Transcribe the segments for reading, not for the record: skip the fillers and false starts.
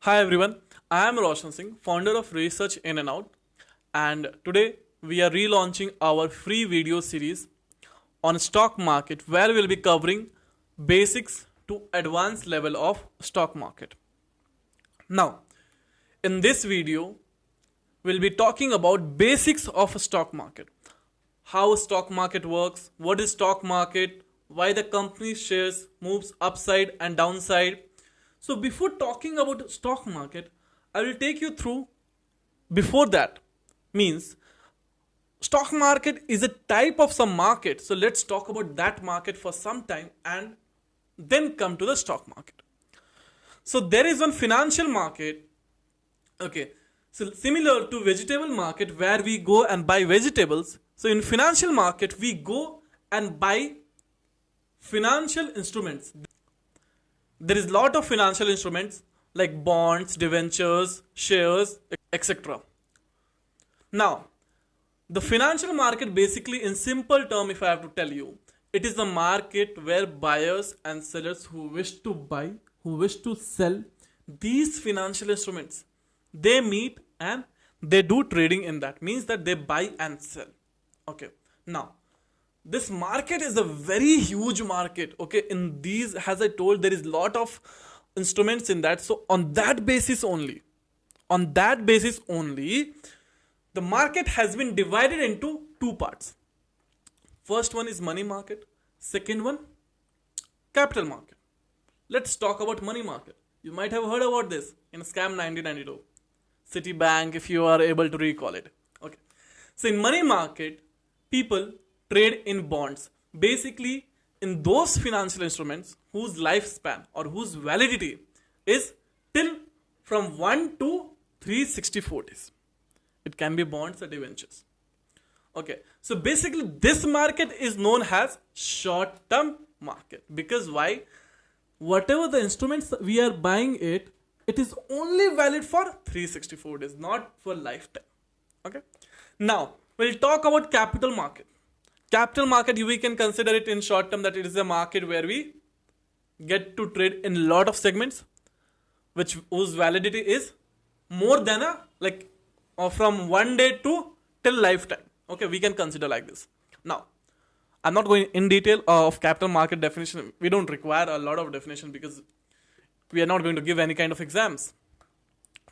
Hi everyone, I am Roshan Singh, founder of Research In and Out, and today we are relaunching our free video series on stock market where we'll be covering basics to advanced level of stock market. Now, in this video, we'll be talking about basics of a stock market. How a stock market works, what is stock market, why the company shares moves upside and downside. So before talking about stock market, I will take you through before that. Means stock market is a type of some market. So let's talk about that market for some time and then come to the stock market. So there is one financial market. Okay. So similar to vegetable market where we go and buy vegetables. So in financial market we go and buy financial instruments. There is lot of financial instruments like bonds, debentures, shares, etc. Now, the financial market basically in simple term if I have to tell you, it is the market where buyers and sellers who wish to buy, who wish to sell these financial instruments, they meet and they do trading in that. Means that they buy and sell. Okay. Now, this market is a very huge market. Okay, in these, as I told, there is lot of instruments in that. So on that basis only, the market has been divided into two parts. First one is money market, second one capital market. Let's talk about money market. You might have heard about this in scam 1992, Citibank, if you are able to recall it. Okay, so in money market, people trade in bonds. Basically, in those financial instruments whose lifespan or whose validity is till from 1 to 364 days. It can be bonds or debentures. Okay, so basically this market is known as short-term market. Because why? Whatever the instruments we are buying it is only valid for 364 days, not for lifetime. Okay, now we'll talk about capital market. Capital market, we can consider it in short term that it is a market where we get to trade in a lot of segments whose validity is more than from 1 day to till lifetime. Okay, we can consider like this. Now, I'm not going in detail of capital market definition. We don't require a lot of definition because we are not going to give any kind of exams.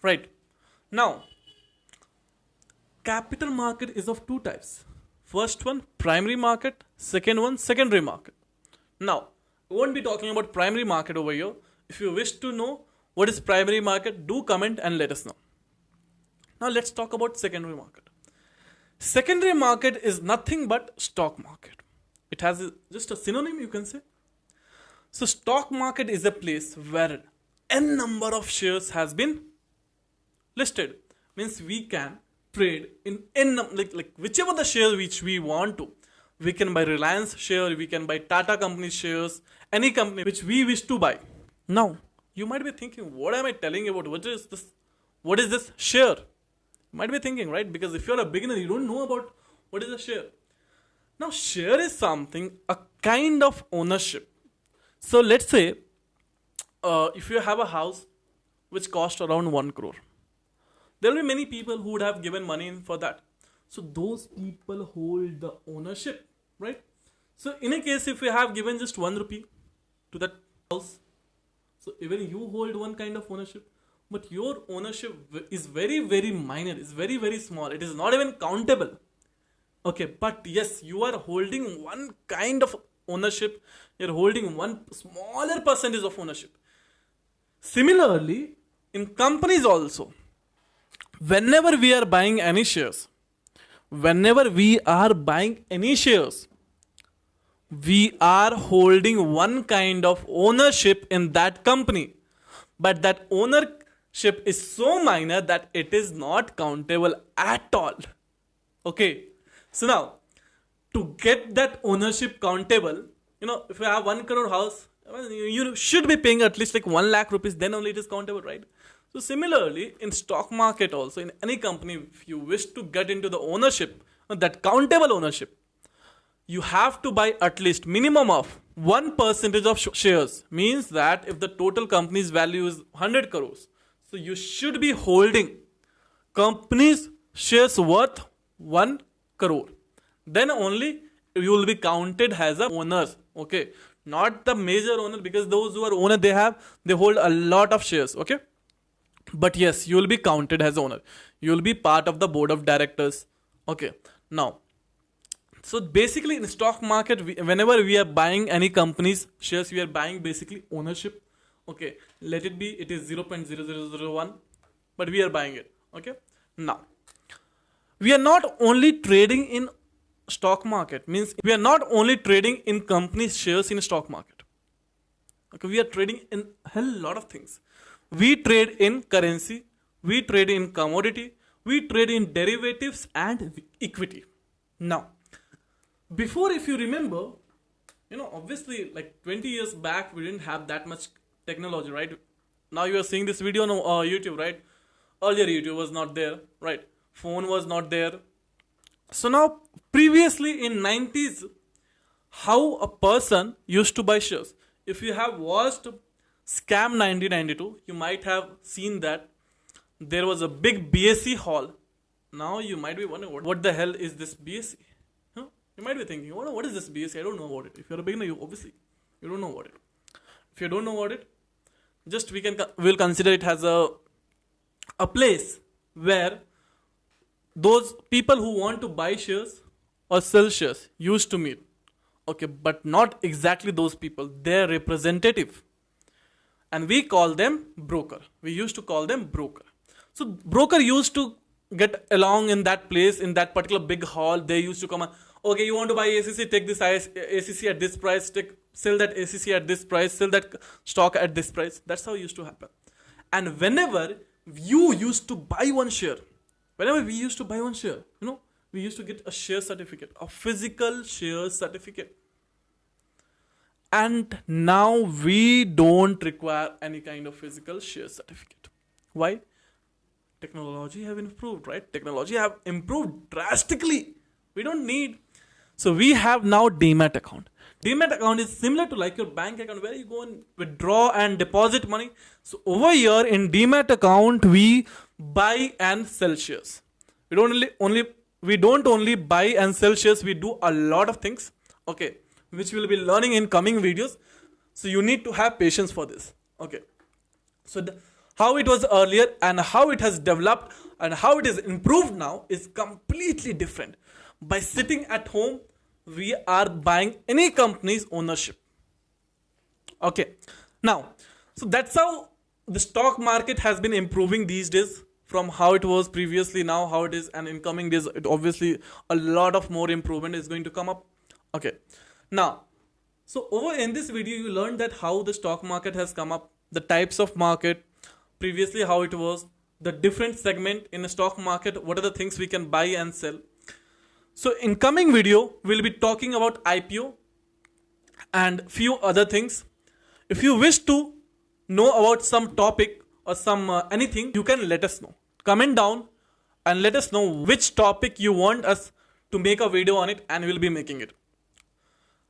Right. Now, capital market is of two types. First one, primary market. Second one, secondary market. Now, we won't be talking about primary market over here. If you wish to know what is primary market, do comment and let us know. Now, let's talk about secondary market. Secondary market is nothing but stock market. It has just a synonym, you can say. So, stock market is a place where n number of shares has been listed. Means we can trade in like whichever the share which we want to. We can buy Reliance share, we can buy Tata company shares, any company which we wish to buy. Now, you might be thinking, what am I telling about? What is this share? You might be thinking, right? Because if you're a beginner, you don't know about what is a share. Now, share is something, a kind of ownership. So let's say, if you have a house which cost around 1 crore, there will be many people who would have given money for that. So those people hold the ownership, right? So in a case, if you have given just 1 rupee to that house, so even you hold one kind of ownership, but your ownership is very, very minor, is very, very small. It is not even countable. Okay, but yes, you are holding one kind of ownership. You're holding one smaller percentage of ownership. Similarly, in companies also, whenever we are buying any shares, we are holding one kind of ownership in that company. But that ownership is so minor that it is not countable at all. Okay. So now, to get that ownership countable, if you have 1 crore house, you should be paying at least like 1 lakh rupees, then only it is countable, right? So similarly, in stock market also, in any company, if you wish to get into the ownership, that countable ownership, you have to buy at least minimum of 1% of shares. Means that if the total company's value is 100 crores, So you should be holding company's shares worth 1 crore. Then only you will be counted as a owners. Okay, not the major owner, because those who are owner, they hold a lot of shares. Okay, but yes, you will be counted as owner. You will be part of the board of directors. Okay, now, so basically in stock market, whenever we are buying any company's shares, we are buying basically ownership. Okay, let it be, it is 0.0001, but we are buying it. Okay, now we are not only trading in stock market, means we are not only trading in company shares in stock market. Okay, we are trading in a hell lot of things. We trade in currency, we trade in commodity, we trade in derivatives and equity. Now, before, if you remember, obviously like 20 years back we didn't have that much technology, right? Now you are seeing this video on YouTube, right? Earlier YouTube was not there, right? Phone was not there. So now, previously in 90s, how a person used to buy shares. If you have watched Scam 1992, you might have seen that there was a big BSE hall. Now you might be wondering, what the hell is this BSE? Huh? You might be thinking, what is this BSE? I don't know about it. If you're a beginner, you don't know about it. If you don't know about it, just we'll consider it as a place where those people who want to buy shares or sell shares used to meet. Okay, but not exactly those people, their representative. And we call them broker. We used to call them broker. So broker used to get along in that place, in that particular big hall. They used to come and, okay, you want to buy ACC, take this ACC at this price, sell that ACC at this price, sell that stock at this price. That's how it used to happen. And whenever you used to buy one share, whenever we used to buy one share, we used to get a share certificate, a physical share certificate. And now we don't require any kind of physical share certificate. Why? Technology have improved, right? Technology have improved drastically. We don't need. So we have now Demat account. Demat account is similar to like your bank account where you go and withdraw and deposit money. So over here in Demat account, we buy and sell shares. We don't only buy and sell shares, we do a lot of things, okay, which we'll be learning in coming videos. So you need to have patience for this. Okay, so how it was earlier and how it has developed and how it is improved now is completely different. By sitting at home, we are buying any company's ownership. Okay, now, so that's how the stock market has been improving these days, from how it was previously, now how it is, and in coming days, it obviously a lot of more improvement is going to come up. Okay, now, so over in this video, you learned that how the stock market has come up, the types of market, previously how it was, the different segment in the stock market, what are the things we can buy and sell. So in coming video, we'll be talking about IPO and few other things. If you wish to know about some topic or some anything, you can let us know. Comment down and let us know which topic you want us to make a video on it, and we'll be making it.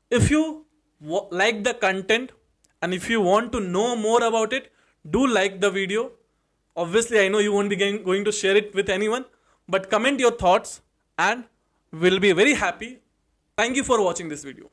If you like the content and if you want to know more about it, do like the video. Obviously, I know you won't be going to share it with anyone, but comment your thoughts and we'll be very happy. Thank you for watching this video.